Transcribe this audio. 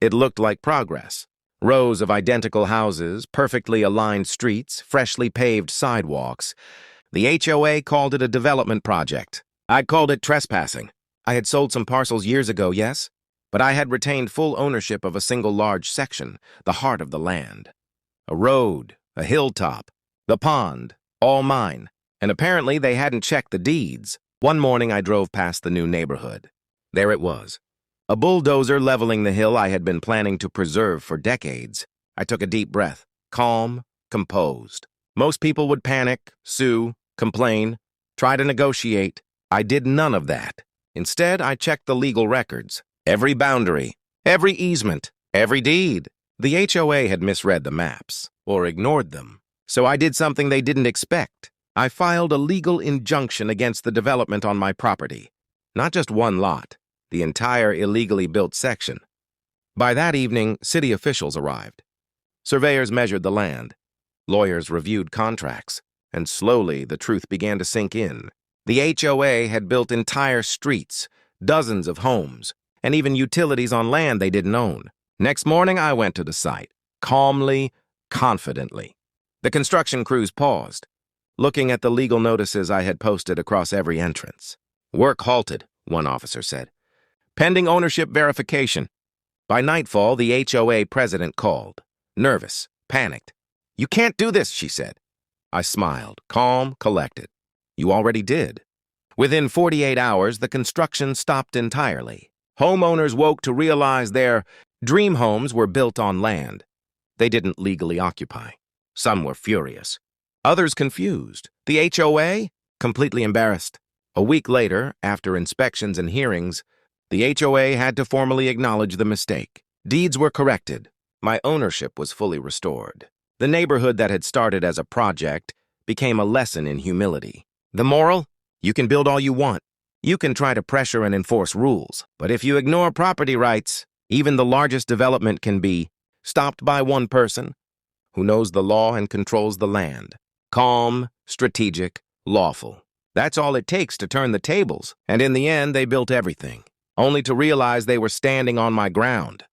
It looked like progress. Rows of identical houses, perfectly aligned streets, freshly paved sidewalks. The HOA called it a development project. I called it trespassing. I had sold some parcels years ago, yes, but I had retained full ownership of a single large section, the heart of the land. A road, a hilltop, the pond, all mine. And apparently they hadn't checked the deeds. One morning I drove past the new neighborhood. There it was. A bulldozer leveling the hill I had been planning to preserve for decades. I took a deep breath, calm, composed. Most people would panic, sue, complain, try to negotiate. I did none of that. Instead, I checked the legal records. Every boundary, every easement, every deed. The HOA had misread the maps, or ignored them. So I did something they didn't expect. I filed a legal injunction against the development on my property. Not just one lot, the entire illegally built section. By that evening, city officials arrived. Surveyors measured the land. Lawyers reviewed contracts. And slowly, the truth began to sink in. The HOA had built entire streets, dozens of homes, and even utilities on land they didn't own. Next morning, I went to the site, calmly, confidently. The construction crews paused, looking at the legal notices I had posted across every entrance. Work halted, one officer said. Pending ownership verification. By nightfall, the HOA president called. Nervous, panicked. You can't do this, she said. I smiled, calm, collected. You already did. Within 48 hours, the construction stopped entirely. Homeowners woke to realize their dream homes were built on land they didn't legally occupy. Some were furious. Others confused. The HOA? Completely embarrassed. A week later, after inspections and hearings, the HOA had to formally acknowledge the mistake. Deeds were corrected. My ownership was fully restored. The neighborhood that had started as a project became a lesson in humility. The moral? You can build all you want. You can try to pressure and enforce rules. But if you ignore property rights, even the largest development can be stopped by one person who knows the law and controls the land. Calm, strategic, lawful. That's all it takes to turn the tables. And in the end, they built everything, only to realize they were standing on my ground.